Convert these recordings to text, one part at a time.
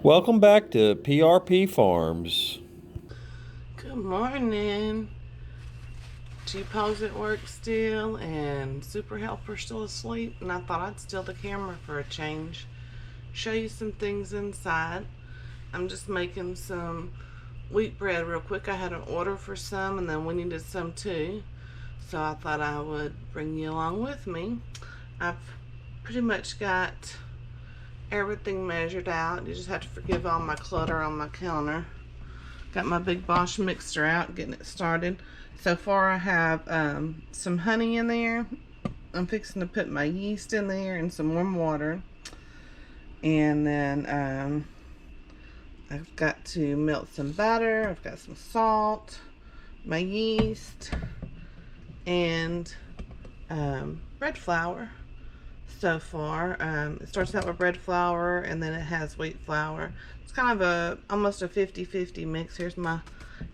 Welcome back to PRP Farms. Good morning. G-Pose at work still and Super Helper still asleep, and I thought I'd steal the camera for a change. Show you some things inside. I'm just making some wheat bread real quick. I had an order for some and then we needed some too. So I thought I would bring you along with me. I've pretty much got everything measured out. You just have to forgive all my clutter on my counter. Got my big Bosch mixer out, getting it started. So far I have some honey in there. I'm fixing to put my yeast in there and some warm water. And then I've got to melt some butter. I've got some salt, my yeast, and bread flour. So far, it starts out with bread flour and then it has wheat flour. It's kind of almost a 50-50 mix. Here's my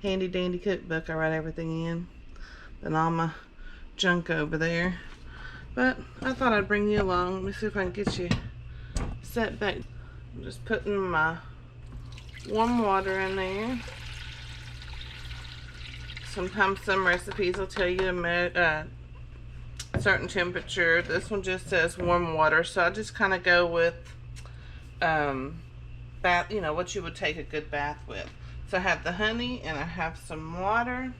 handy dandy cookbook. I write everything in, and all my junk over there. But I thought I'd bring you along. Let me see if I can get you set back. I'm just putting my warm water in there. Sometimes some recipes will tell you to certain temperature. This one just says warm water, so I just kind of go with bath, what you would take a good bath with. So I have the honey and I have some water.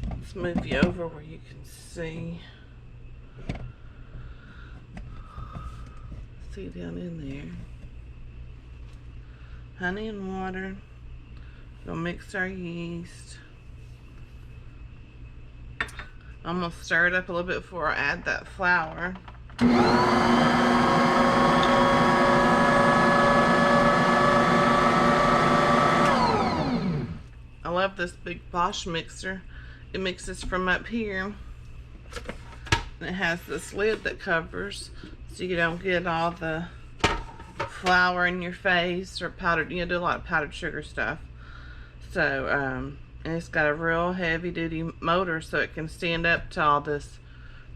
Let's move you over where you can see down in there. Honey and water. We'll mix our yeast. I'm going to stir it up a little bit before I add that flour. I love this big Bosch mixer. It mixes from up here. And it has this lid that covers so you don't get all the flour in your face or powdered. You do a lot of powdered sugar stuff. So, and it's got a real heavy duty motor so it can stand up to all this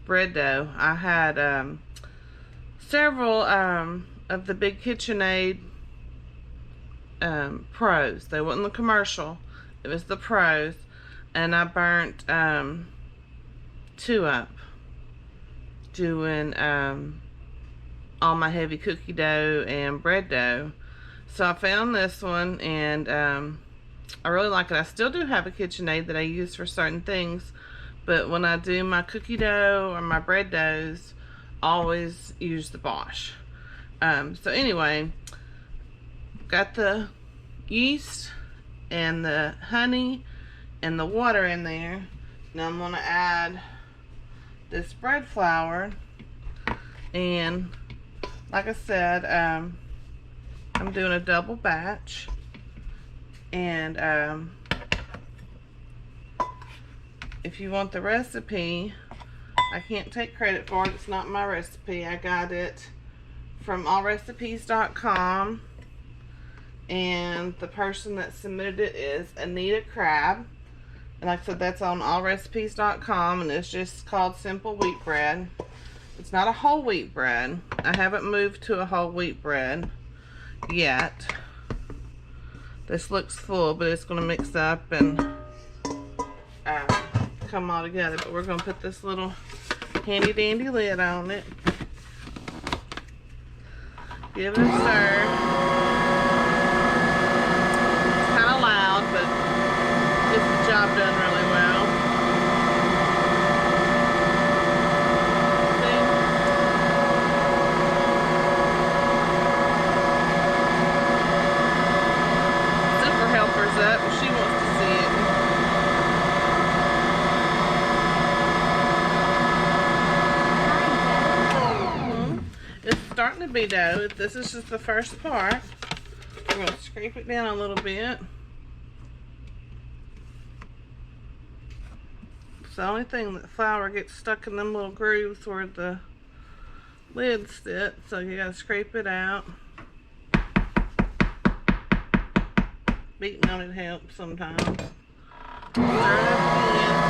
bread dough. I had several of the big KitchenAid pros. They wasn't the commercial, it was the pros, and I burnt 2 up doing all my heavy cookie dough and bread dough. So I found this one, and I really like it. I still do have a KitchenAid that I use for certain things, but when I do my cookie dough or my bread doughs, I always use the Bosch. So anyway, got the yeast and the honey and the water in there. Now I'm going to add this bread flour, and like I said, I'm doing a double batch. And if you want the recipe, I can't take credit for it. It's not my recipe. I got it from allrecipes.com, and the person that submitted it is Anita Crab. And like I said, that's on allrecipes.com, and it's just called Simple Wheat Bread. It's not a whole wheat bread. I haven't moved to a whole wheat bread yet. This looks full, but it's going to mix up and come all together. But we're going to put this little handy dandy lid on it. Give it a stir. It's kind of loud, but gets the job done really well. Up and she wants to see it. It's starting to be dough. This is just the first part. We're going to scrape it down a little bit. It's the only thing that flour gets stuck in them little grooves where the lid sits, so you got to scrape it out. Beating on it helps sometimes. Stir it up again.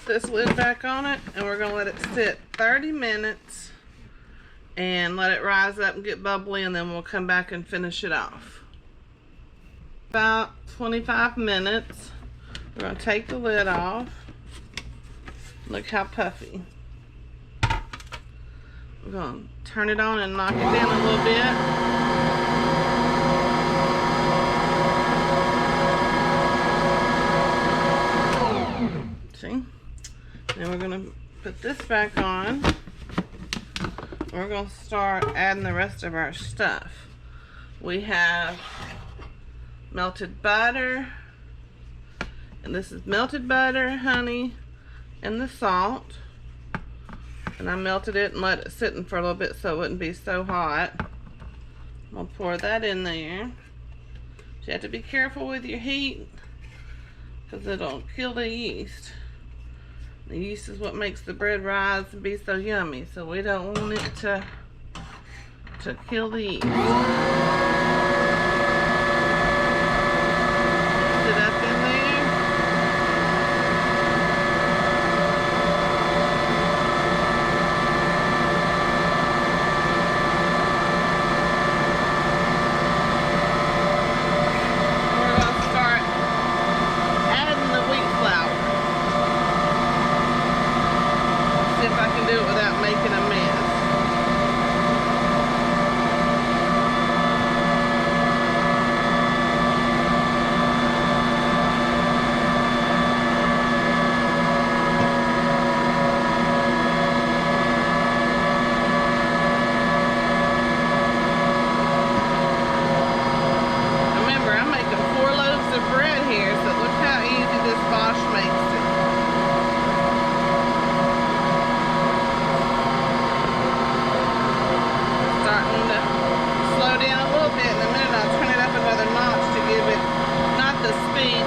this lid back on it, and we're gonna let it sit 30 minutes and let it rise up and get bubbly, and then we'll come back and finish it off. About 25 minutes. We're gonna take the lid off. Look how puffy. We're gonna turn it on and knock it down a little bit. See? Then we're gonna put this back on. We're gonna start adding the rest of our stuff. We have melted butter, and this is melted butter, honey, and the salt. And I melted it and let it sit in for a little bit so it wouldn't be so hot. I'll pour that in there. You have to be careful with your heat because it'll kill the yeast. The yeast is what makes the bread rise and be so yummy, so we don't want it to kill the yeast. Mix it up in there. Do it without making a mess. Remember, I'm making 4 loaves of bread here, so look how easy this Bosch makes it.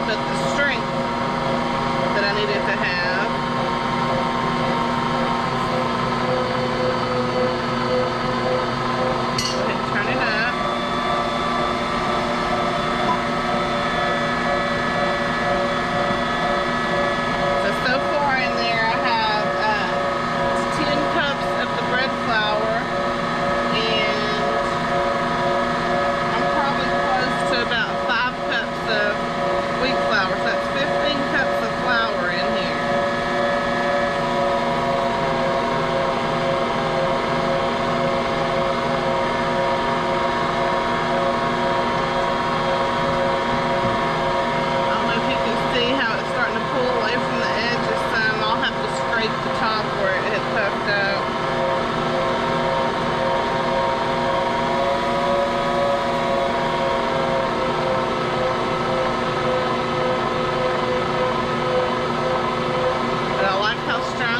But the strength that I needed to have. Go ahead and turn it up. So far in there I have 10 cups of the bread flour, and I'm probably close to about 5 cups of wheat flour, so that's 15 cups of flour in here. I don't know if you can see how it's starting to pull away from the edges some. I'll have to scrape the top where it had puffed up.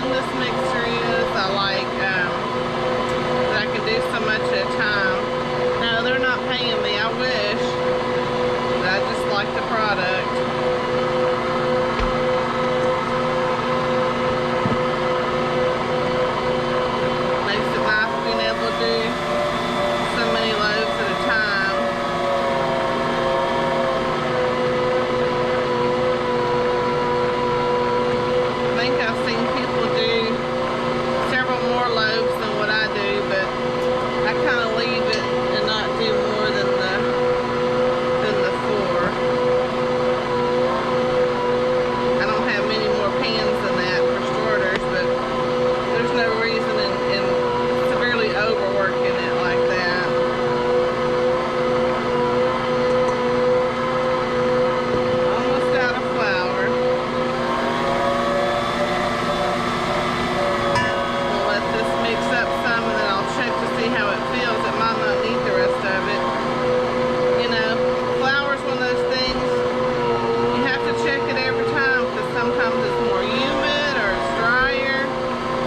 This mixer is. I like that I can do so much at a time. No, they're not paying me. I wish. But I just like the product. Makes it nice being able to do so many loaves at a time. I think I've seen people do several more loaves than what I do, but I kind of leave it and not do more than the 4. I don't have many more pans than that for starters, but there's no reason in severely overworking it like that. Almost out of flour. Mix up some, and then I'll check to see how it feels. It might not need the rest of it. You know, flour is one of those things you have to check it every time, because sometimes it's more humid or it's drier.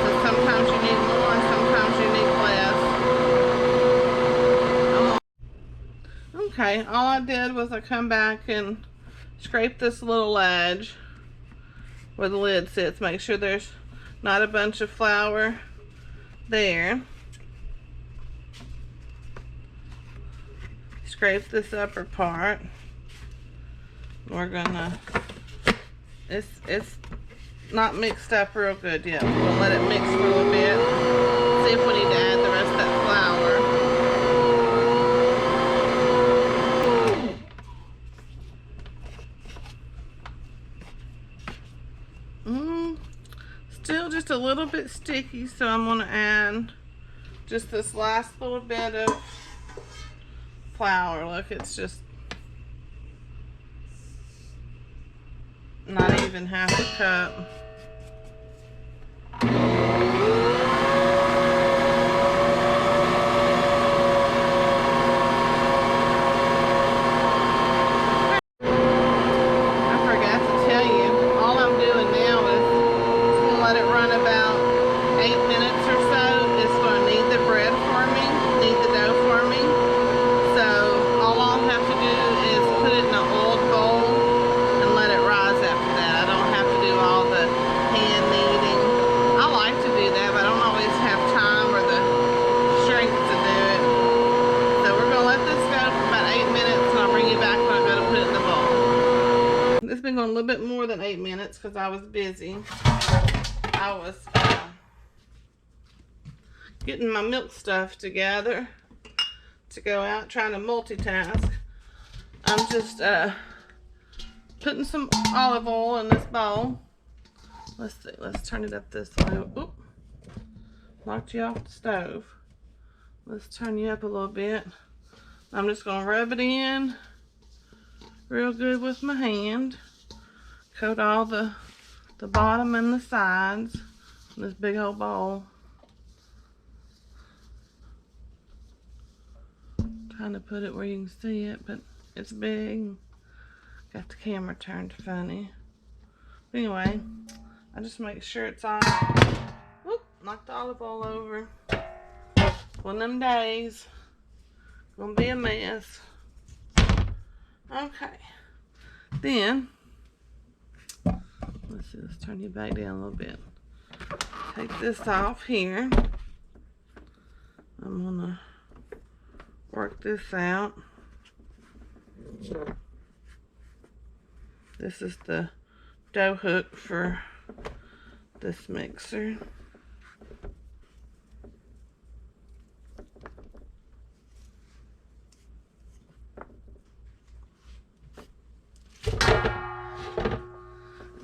So sometimes you need more and sometimes you need less. Okay, all I did was I come back and scrape this little ledge where the lid sits. Make sure there's not a bunch of flour there. Scrape this upper part. We're gonna, it's not mixed up real good yet. We'll let it mix for a little bit. See if we need to add the rest of that flour. Still just a little bit sticky, so I'm going to add just this last little bit of flour. Look, it's just not even half a cup. It's been going a little bit more than 8 minutes because I was busy. I was getting my milk stuff together to go out, trying to multitask. I'm just putting some olive oil in this bowl. Let's see, let's turn it up this way. Oop, knocked you off the stove. Let's turn you up a little bit. I'm just gonna rub it in real good with my hand. Coat all the bottom and the sides in this big old bowl. Trying to put it where you can see it, but it's big. Got the camera turned funny. But anyway, I just make sure it's all. Whoop, knocked the olive oil over. One of them days. Gonna be a mess. Okay. Then, let's see, let's turn you back down a little bit. Take this off here. I'm gonna work this out. This is the dough hook for this mixer.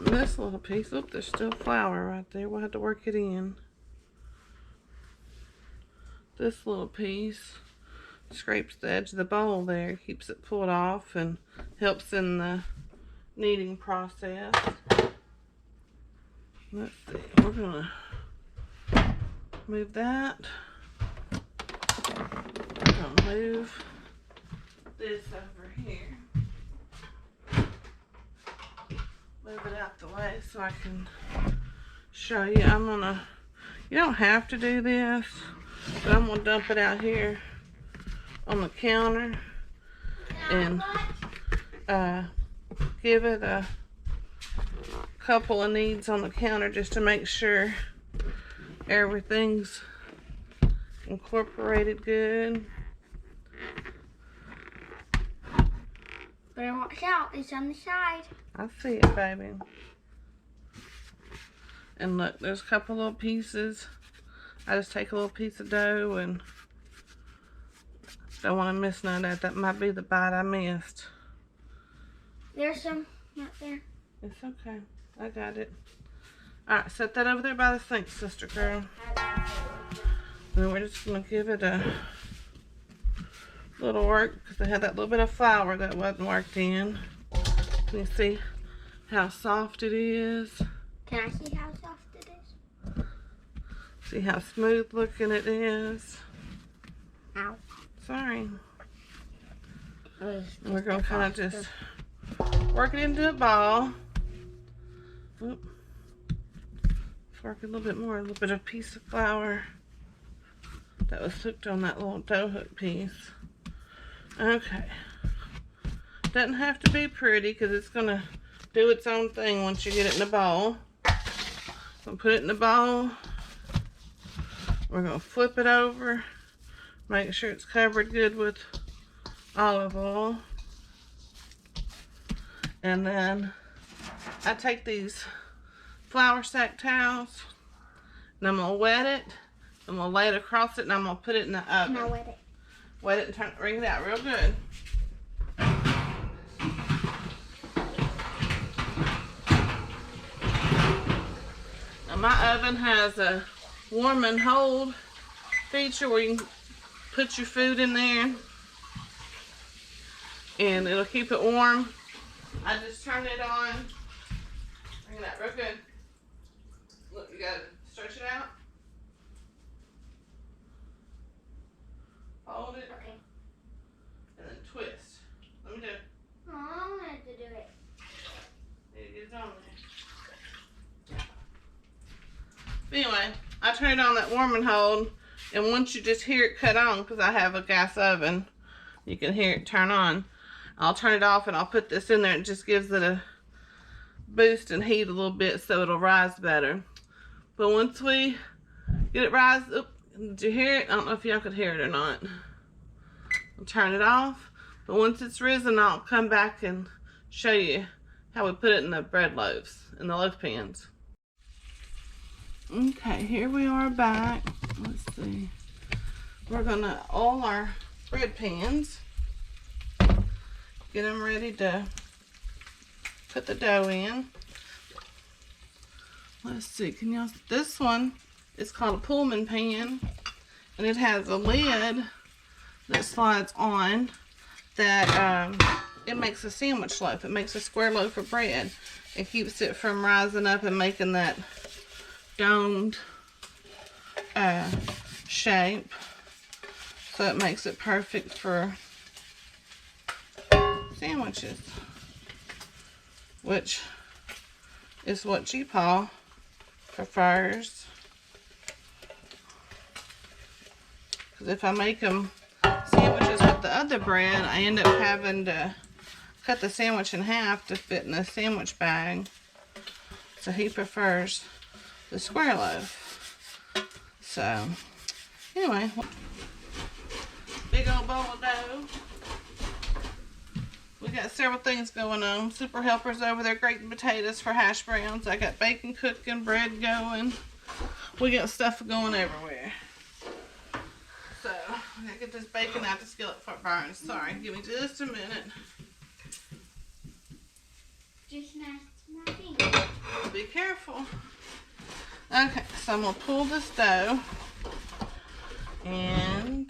This little piece, look, there's still flour right there. We'll have to work it in. This little piece scrapes the edge of the bowl there, keeps it pulled off and helps in the kneading process. Let's see, we're gonna move that. We're gonna move this over here. Move it out the way so I can show you. You don't have to do this, but I'm gonna dump it out here on the counter and give it a couple of kneads on the counter just to make sure everything's incorporated good. Better watch out, it's on the side. I see it, baby. And look, there's a couple little pieces. I just take a little piece of dough and don't want to miss none of that. That might be the bite I missed. There's some right there. It's okay. I got it. Alright, set that over there by the sink, sister girl. Then we're just going to give it a little work because I had that little bit of flour that wasn't worked in. Can you see how soft it is? Can I see how soft it is? See how smooth looking it is? Ow. Sorry. We're going to kind of just work it into a ball. Oop. Work a little bit more, a little bit of piece of flour that was hooked on that little dough hook piece. Okay. Doesn't have to be pretty because it's going to do its own thing once you get it in the bowl. So put it in the bowl. We're going to flip it over. Make sure it's covered good with olive oil. And then I take these flour sack towels. And I'm going to wet it. I'm going to lay it across it and I'm going to put it in the oven. Can I wet it? Wet it and wring it out real good. Now my oven has a warm and hold feature where you can put your food in there and it'll keep it warm. I just turn it on. Bring it out real good. Look, you gotta stretch it out. Hold it. Okay. And then twist. Let me do it. Oh, I wanted to do it. Need to get it on there. But anyway, I turn it on that warm and hold, and once you just hear it cut on, because I have a gas oven, you can hear it turn on. I'll turn it off and I'll put this in there. It just gives it a boost and heat a little bit so it'll rise better. But once we get it rise, did you hear it? I don't know if y'all could hear it or not. I'll turn it off. But once it's risen, I'll come back and show you how we put it in the bread loaves, in the loaf pans. Okay, here we are back. Let's see. We're gonna oil our bread pans. Get them ready to put the dough in. Let's see, can y'all, this one is called a Pullman pan, and it has a lid that slides on that it makes a sandwich loaf. It makes a square loaf of bread. It keeps it from rising up and making that domed shape. So it makes it perfect for sandwiches, which is what G-Paw prefers. Because if I make them sandwiches with the other bread, I end up having to cut the sandwich in half to fit in a sandwich bag. So he prefers the square loaf. So anyway, big old bowl of dough. We got several things going on. Super Helper's over there grating potatoes for hash browns. I got bacon cooking, bread going. We got stuff going everywhere. So, I gotta get this bacon out the skillet before it burns. Sorry, give me just a minute. Just my finger. Be careful. Okay, so I'm gonna pull this dough and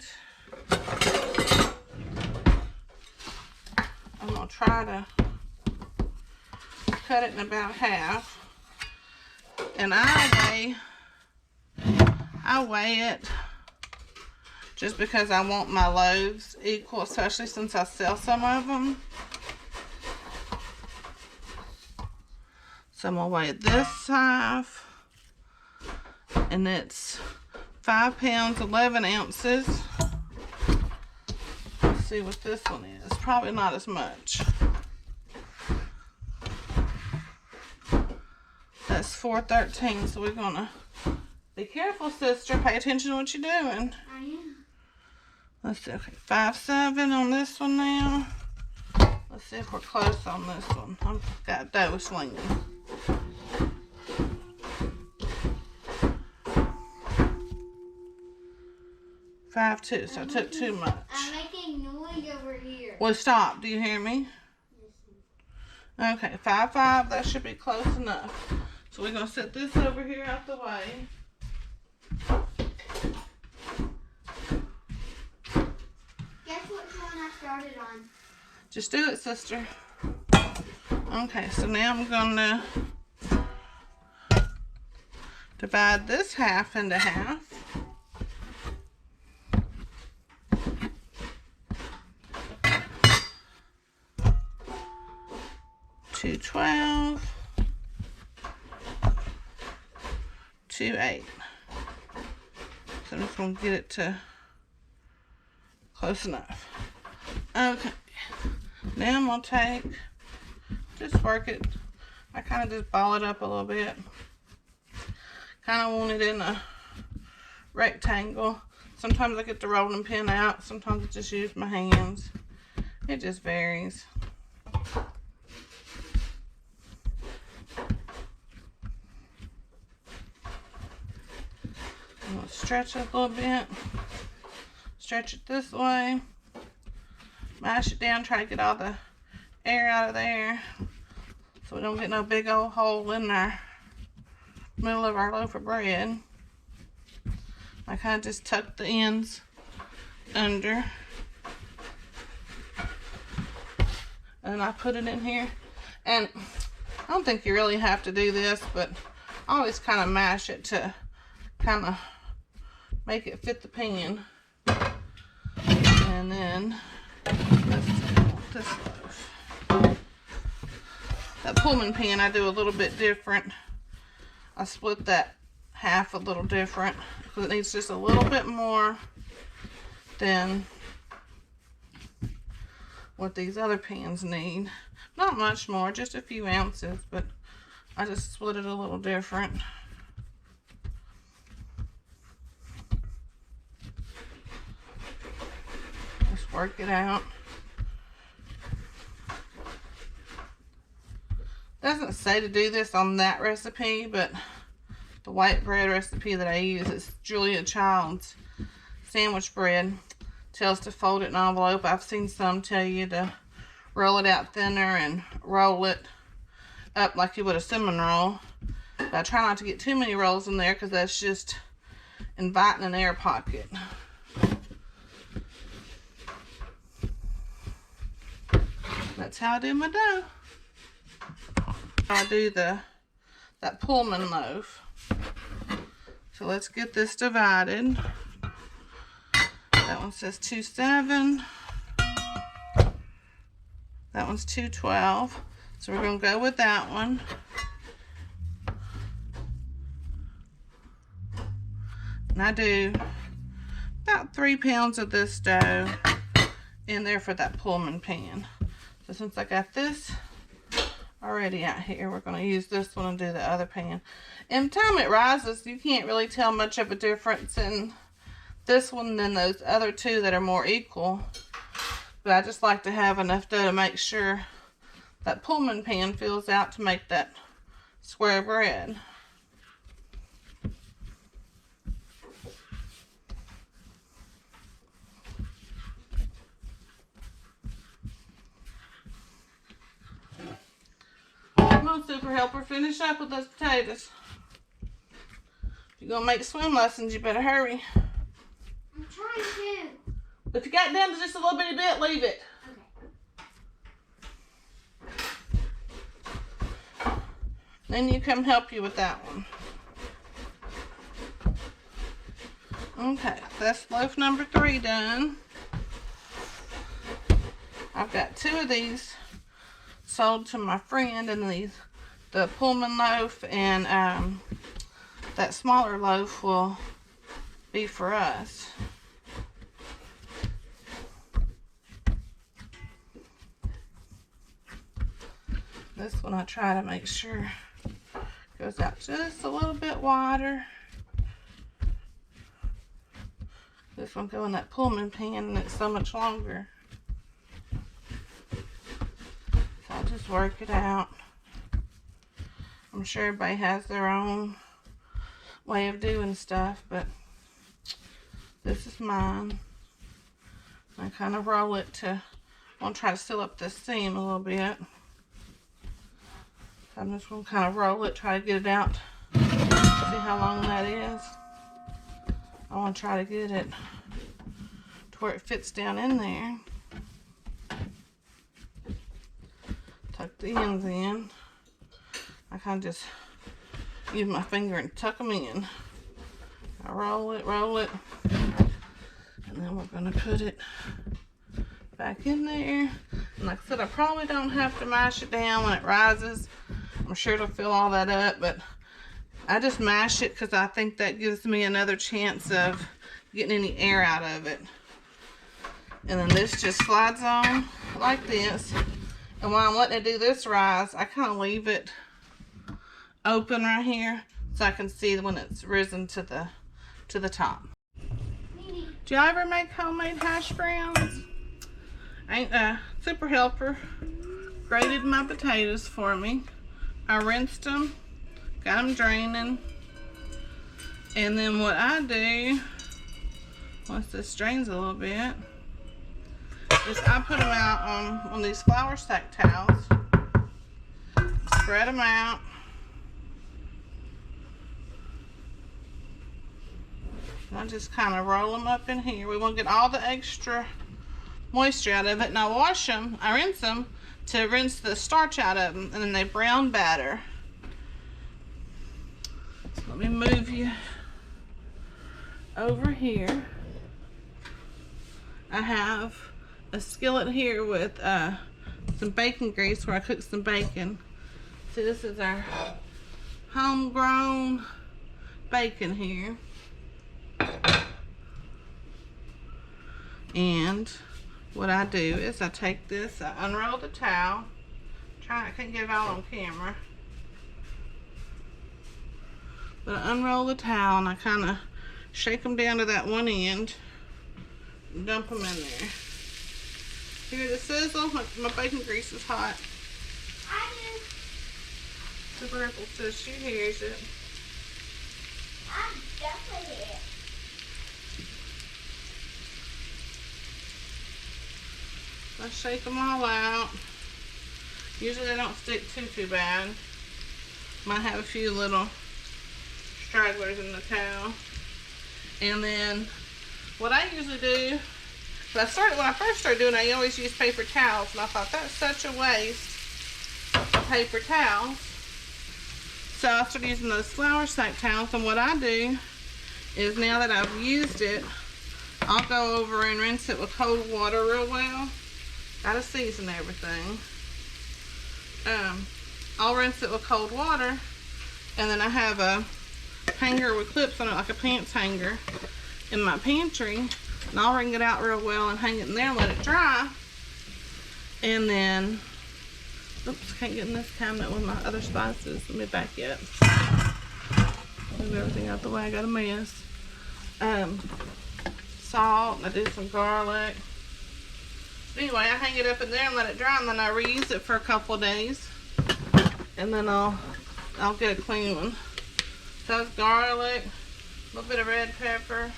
I'm gonna try to cut it in about half. And I weigh it just because I want my loaves equal, especially since I sell some of them. So I'm gonna weigh this half, and it's 5 pounds, 11 ounces. Let's see what this one is. Probably not as much. That's 413, so we're gonna be careful, sister. Pay attention to what you're doing. I am. Let's see, okay, 5.7 on this one now. Let's see if we're close on this one. I've got dough slinging. 5.2, so I took too much. I'm making noise over here. Well, stop. Do you hear me? Okay, 5.5. That should be close enough. So we're going to set this over here out the way. Guess which one I started on? Just do it, sister. Okay, so now I'm going to divide this half into half. $2.12, $2.8. So I'm just going to get it to close enough. Okay, now I'm going to just work it. I kind of just ball it up a little bit. Kind of want it in a rectangle. Sometimes I get the rolling pin out. Sometimes I just use my hands. It just varies. stretch it a little bit. Stretch it this way. Mash it down, try to get all the air out of there so we don't get no big old hole in our middle of our loaf of bread. I kind of just tuck the ends under. And I put it in here. And I don't think you really have to do this, but I always kind of mash it to kind of make it fit the pan. And then this loaf. That Pullman pan I do a little bit different. I split that half a little different because it needs just a little bit more than what these other pans need. Not much more, just a few ounces, but I just split it a little different. Just work it out. Doesn't say to do this on that recipe, but the white bread recipe that I use is Julia Child's sandwich bread. Tells to fold it in an envelope. I've seen some tell you to roll it out thinner and roll it up like you would a cinnamon roll. But I try not to get too many rolls in there because that's just inviting an air pocket. That's how I do my dough. I do that Pullman loaf. So let's get this divided. That one says 2.7. That one's 2.12. So we're going to go with that one. And I do about 3 pounds of this dough in there for that Pullman pan. So since I got this already out here, we're going to use this one and do the other pan. And the time it rises, you can't really tell much of a difference in this one than those other two that are more equal. But I just like to have enough dough to make sure that Pullman pan fills out to make that square bread. Come on, Super Helper, finish up with those potatoes. If you're gonna make swim lessons, you better hurry. I'm trying to. If you got down to just a little bitty bit, leave it. Okay. Then you come help you with that one. Okay, that's loaf number 3 done. I've got 2 of these sold to my friend, and the Pullman loaf and that smaller loaf will be for us. This one I try to make sure goes out just a little bit wider. This one go in that Pullman pan and it's so much longer. So I'll just work it out. I'm sure everybody has their own way of doing stuff, but this is mine. I kind of roll it to, I'll try to seal up this seam a little bit. So I'm just going to kind of roll it, try to get it out. See how long that is. I want to try to get it to where it fits down in there. Tuck the ends in. I kind of just use my finger and tuck them in. I roll it, and then we're going to put it back in there. And like I said, I probably don't have to mash it down when it rises. I'm sure it'll fill all that up, but I just mash it because I think that gives me another chance of getting any air out of it. And then this just slides on like this. And while I'm letting it do this rise, I kind of leave it open right here so I can see when it's risen to the top. Nini. Do y'all ever make homemade hash browns? Ain't Super Helper grated my potatoes for me. I rinsed them, got them draining, And then what I do, once this drains a little bit, is I put them out on these flour sack towels. Spread them out. And I just kind of roll them up in here. We want to get all the extra moisture out of it. And I wash them, I rinse them to rinse the starch out of them, and then they brown batter. So let me move you over here. I have a skillet here with some bacon grease where I cook some bacon. See, this is our homegrown bacon here. And what I do is I take this, I unroll the towel. I can't get it all on camera. But I unroll the towel and I kind of shake them down to that one end and dump them in there. Hear the sizzle? My bacon grease is hot. I do. Super Apple says she hears it. I definitely hear it. I shake them all out. Usually they don't stick too bad. Might have a few little stragglers in the towel. And then what I usually do, when I first started doing it, I always used paper towels, and I thought that's such a waste of paper towels. So I started using those flour sack towels, and what I do is now that I've used it, I'll go over and rinse it with cold water real well. Gotta season everything. I'll rinse it with cold water, and then I have a hanger with clips on it, like a pants hanger, in my pantry, and I'll wring it out real well and hang it in there and let it dry. And then, oops, can't get in this cabinet with my other spices. Let me back it. Move everything out the way. I got a mess. Salt. I do some garlic. Anyway, I hang it up in there and let it dry, and then I reuse it for a couple of days, and then I'll get a clean one. So that's garlic, a little bit of red pepper.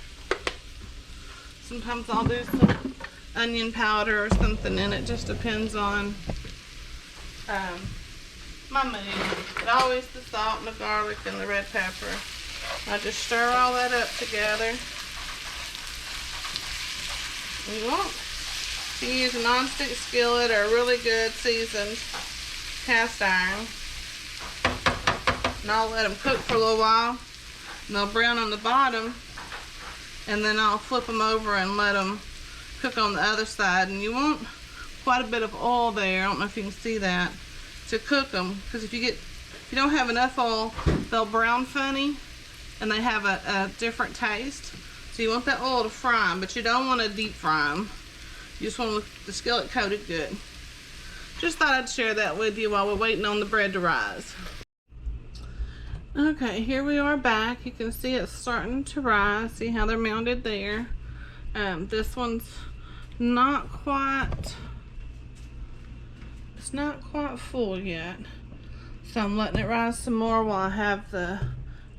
Sometimes I'll do some onion powder or something in it. Just depends on my mood. But always the salt and the garlic and the red pepper. I just stir all that up together. You want to use a non-stick skillet or a really good seasoned cast iron. And I'll let them cook for a little while. And they'll brown on the bottom. And then I'll flip them over and let them cook on the other side. And you want quite a bit of oil there. I don't know if you can see that, to cook them. Because if you don't have enough oil, they'll brown funny. And they have a different taste. So you want that oil to fry them, but you don't want to deep fry them. You just want the skillet coated good. Just thought I'd share that with you while we're waiting on the bread to rise. Okay, here we are back. You can see it's starting to rise. See how they're mounted there. This one's not quite, it's not quite full yet. So I'm letting it rise some more while I have the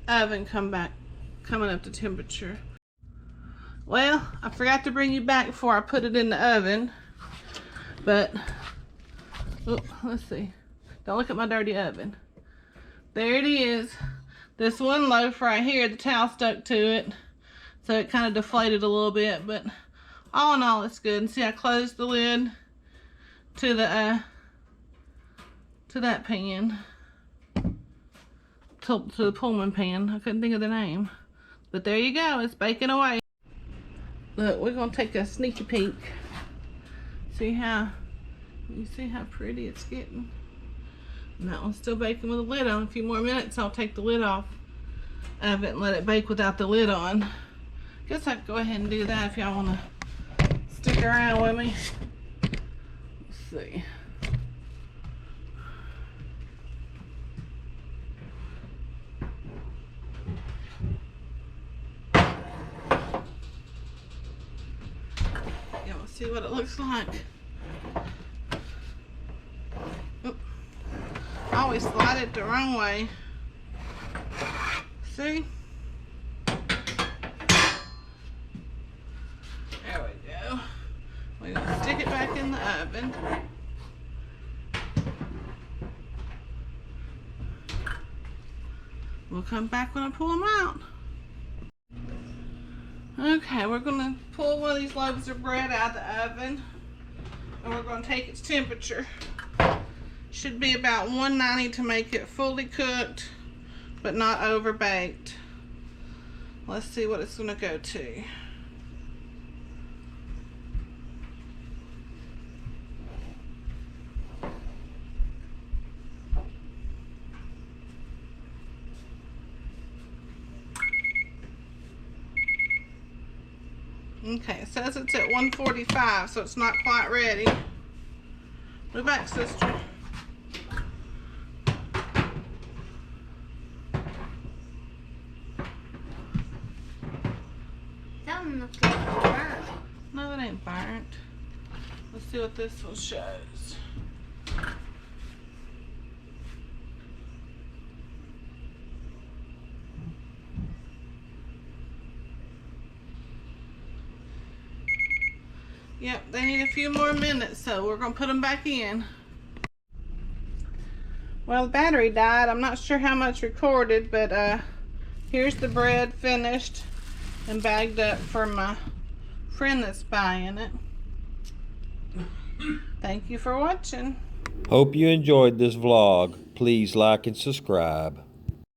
oven coming up to temperature. Well, I forgot to bring you back before I put it in the oven, but let's see. Don't look at my dirty oven. There it is. This one loaf right here, the towel stuck to it, so it kind of deflated a little bit, but all in all, it's good. And see, I closed the lid to the to that pan, to the Pullman pan. I couldn't think of the name, but there you go. It's baking away. Look, we're gonna take a sneaky peek. You see how pretty it's getting? And that one's still baking with the lid on. A few more minutes, I'll take the lid off of it and let it bake without the lid on. Guess I can go ahead and do that if y'all wanna stick around with me. Let's see. See what it looks like. Oop. I always slide it the wrong way. See? stick it back in the oven. We'll come back when I pull them out. Okay, we're gonna pull one of these loaves of bread out of the oven, and we're gonna take its temperature. Should be about 190 to make it fully cooked, but not over baked. Let's see what it's gonna go to. Okay, it says it's at 145, so it's not quite ready. Move back, sister. That one looks like it's burnt. No, it ain't burnt. Let's see what this one shows. Yep, they need a few more minutes, so we're gonna put them back in. Well, the battery died. I'm not sure how much recorded, but here's the bread finished and bagged up for my friend that's buying it. Thank you for watching. Hope you enjoyed this vlog. Please like and subscribe.